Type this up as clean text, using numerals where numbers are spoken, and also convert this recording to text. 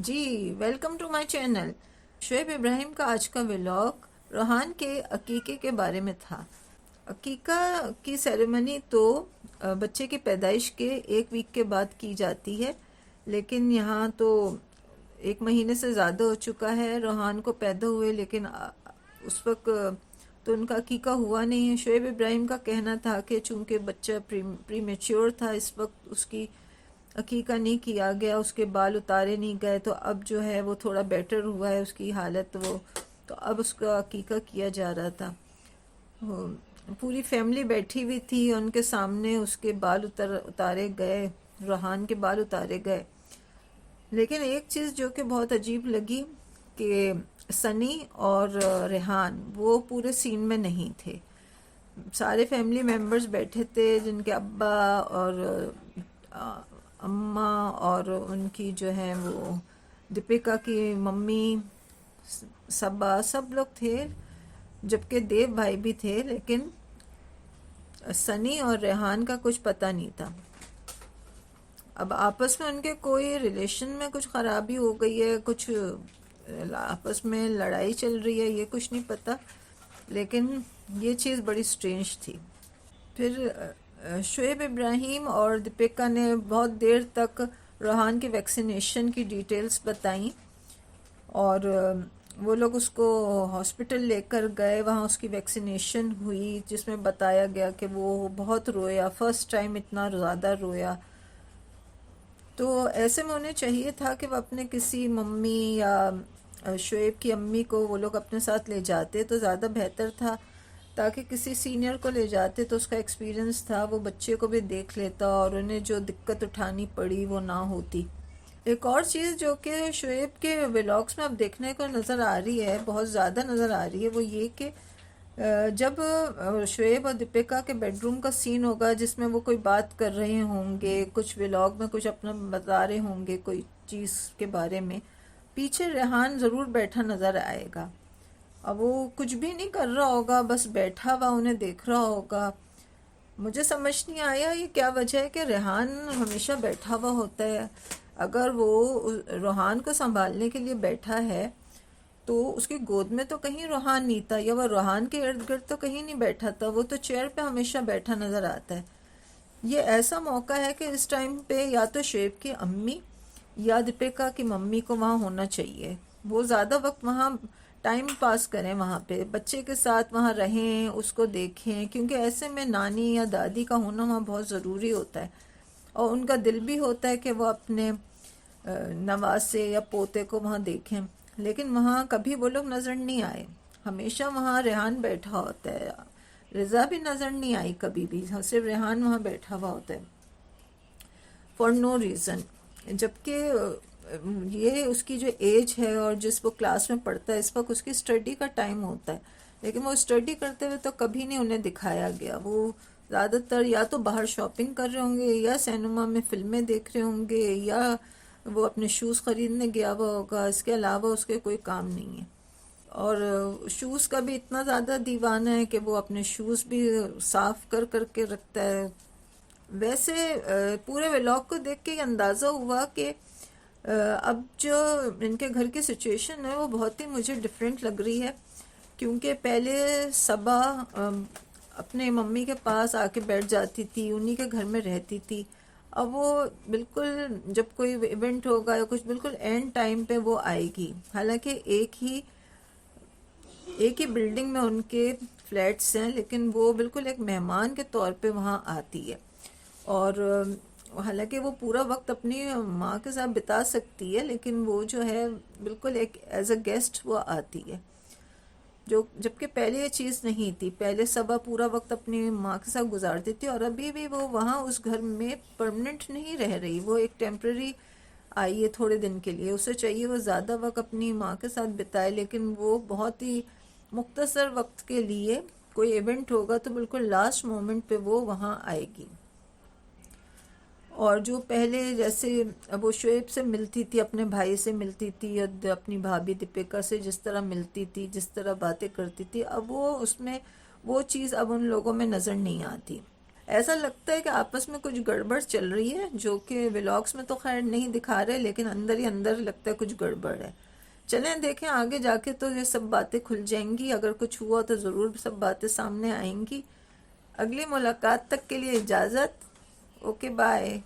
G welcome to my channel. Shoaib Ibrahim کا آج کا ولاگ روحان کے عقیقے کے بارے میں تھا۔ عقیقہ کی سیریمنی تو بچے کی پیدائش کے 1 ویک کے بعد کی جاتی ہے، لیکن یہاں تو 1 مہینے سے زیادہ ہو چکا ہے روحان کو پیدا ہوئے، لیکن اس وقت تو ان کا عقیقہ ہوا نہیں ہے۔ شعیب ابراہیم کا کہنا تھا کہ چونکہ بچہ پری میچور تھا، اس وقت اس کی عقیقہ نہیں کیا گیا، اس کے بال اتارے نہیں گئے، تو اب جو ہے وہ تھوڑا بیٹر ہوا ہے اس کی حالت، وہ تو اب اس کا عقیقہ کیا جا رہا تھا۔ پوری فیملی بیٹھی ہوئی تھی، ان کے سامنے اس کے بال اتارے گئے، روحان کے بال اتارے گئے۔ لیکن ایک چیز جو کہ بہت عجیب لگی کہ سنی اور ریحان وہ پورے سین میں نہیں تھے۔ سارے فیملی ممبرز بیٹھے تھے، جن کے ابا اور اماں اور ان کی جو ہے وہ دیپیکا کی ممی، سبا، سب لوگ تھے، جبکہ دیو بھائی بھی تھے، لیکن سنی اور ریحان کا کچھ پتہ نہیں تھا۔ اب آپس میں ان کے کوئی ریلیشن میں کچھ خرابی ہو گئی ہے، کچھ آپس میں لڑائی چل رہی ہے، یہ کچھ نہیں پتہ، لیکن یہ چیز بڑی سٹرینج تھی۔ پھر شعیب ابراہیم اور دیپیکا نے بہت دیر تک روحان کی ویکسینیشن کی ڈیٹیلز بتائیں، اور وہ لوگ اس کو ہاسپٹل لے کر گئے، وہاں اس کی ویکسینیشن ہوئی، جس میں بتایا گیا کہ وہ بہت رویا، فرسٹ ٹائم اتنا زیادہ رویا۔ تو ایسے میں انہیں چاہیے تھا کہ وہ اپنے کسی ممی یا شعیب کی امی کو وہ لوگ اپنے ساتھ لے جاتے تو زیادہ بہتر تھا، تاکہ کسی سینئر کو لے جاتے تو اس کا ایکسپیرینس تھا، وہ بچے کو بھی دیکھ لیتا اور انہیں جو دقت اٹھانی پڑی وہ نہ ہوتی۔ ایک اور چیز جو کہ شعیب کے ولاگس میں اب دیکھنے کو نظر آ رہی ہے، بہت زیادہ نظر آ رہی ہے، وہ یہ کہ جب شعیب اور دیپیکا کے بیڈ روم کا سین ہوگا، جس میں وہ کوئی بات کر رہے ہوں گے، کچھ ولاگ میں کچھ اپنا بتا رہے ہوں گے کوئی چیز کے بارے میں، پیچھے ریحان ضرور بیٹھا نظر آئے گا۔ اب وہ کچھ بھی نہیں کر رہا ہوگا، بس بیٹھا ہوا انہیں دیکھ رہا ہوگا۔ مجھے سمجھ نہیں آیا یہ کیا وجہ ہے کہ ریحان ہمیشہ بیٹھا ہوا ہوتا ہے۔ اگر وہ روحان کو سنبھالنے کے لیے بیٹھا ہے تو اس کی گود میں تو کہیں روحان نہیں تھا، یا وہ روحان کے ارد گرد تو کہیں نہیں بیٹھا تھا، وہ تو چیئر پہ ہمیشہ بیٹھا نظر آتا ہے۔ یہ ایسا موقع ہے کہ اس ٹائم پہ یا تو شعیب کی امی یا دیپیکا کی ممی کو وہاں ہونا چاہیے، وہ زیادہ وقت وہاں ٹائم پاس کریں، وہاں پہ بچے کے ساتھ وہاں رہیں، اس کو دیکھیں، کیونکہ ایسے میں نانی یا دادی کا ہونا وہاں بہت ضروری ہوتا ہے، اور ان کا دل بھی ہوتا ہے کہ وہ اپنے نواسے یا پوتے کو وہاں دیکھیں، لیکن وہاں کبھی وہ لوگ نظر نہیں آئے۔ ہمیشہ وہاں ریحان بیٹھا ہوتا ہے، رضا بھی نظر نہیں آئی کبھی بھی، صرف ریحان وہاں بیٹھا ہوا ہوتا ہے فار نو ریزن، جبکہ یہ اس کی جو ایج ہے اور جس وہ کلاس میں پڑھتا ہے، اس وقت اس کی اسٹڈی کا ٹائم ہوتا ہے، لیکن وہ اسٹڈی کرتے ہوئے تو کبھی نہیں انہیں دکھایا گیا۔ وہ زیادہ تر یا تو باہر شاپنگ کر رہے ہوں گے، یا سینما میں فلمیں دیکھ رہے ہوں گے، یا وہ اپنے شوز خریدنے گیا ہوا ہوگا، اس کے علاوہ اس کے کوئی کام نہیں ہے۔ اور شوز کا بھی اتنا زیادہ دیوانہ ہے کہ وہ اپنے شوز بھی صاف کر کر کے رکھتا ہے۔ ویسے پورے ولاگ کو دیکھ کے یہ اندازہ ہوا کہ اب جو ان کے گھر کی سچویشن ہے وہ بہت ہی مجھے ڈیفرنٹ لگ رہی ہے، کیونکہ پہلے صبا اپنے ممی کے پاس آ کے بیٹھ جاتی تھی، انہی کے گھر میں رہتی تھی۔ اب وہ بالکل جب کوئی ایونٹ ہوگا یا کچھ، بالکل اینڈ ٹائم پہ وہ آئے گی، حالانکہ ایک ہی بلڈنگ میں ان کے فلیٹس ہیں، لیکن وہ بالکل ایک مہمان کے طور پہ وہاں آتی ہے، اور حالانکہ وہ پورا وقت اپنی ماں کے ساتھ بتا سکتی ہے، لیکن وہ جو ہے بالکل ایک ایز اے گیسٹ وہ آتی ہے، جبکہ پہلے یہ چیز نہیں تھی۔ پہلے صبح پورا وقت اپنی ماں کے ساتھ گزارتی تھی، اور ابھی بھی وہ وہاں اس گھر میں پرمننٹ نہیں رہ رہی، وہ ایک ٹیمپرری آئی ہے تھوڑے دن کے لیے، اسے چاہیے وہ زیادہ وقت اپنی ماں کے ساتھ بتائے، لیکن وہ بہت ہی مختصر وقت کے لیے، کوئی ایونٹ ہوگا تو بالکل لاسٹ مومنٹ پہ وہ وہاں آئے گی۔ اور جو پہلے جیسے وہ شعیب سے ملتی تھی، اپنے بھائی سے ملتی تھی، اپنی بھابھی دیپیکا سے جس طرح ملتی تھی، جس طرح باتیں کرتی تھی، اب وہ اس میں وہ چیز اب ان لوگوں میں نظر نہیں آتی۔ ایسا لگتا ہے کہ آپس میں کچھ گڑبڑ چل رہی ہے، جو کہ ولاگس میں تو خیر نہیں دکھا رہے، لیکن اندر ہی اندر لگتا ہے کچھ گڑبڑ ہے۔ چلیں دیکھیں آگے جا کے تو یہ سب باتیں کھل جائیں گی، اگر کچھ ہوا تو ضرور سب باتیں سامنے آئیں گی۔ اگلی ملاقات تک کے لیے اجازت، اوکے بائے۔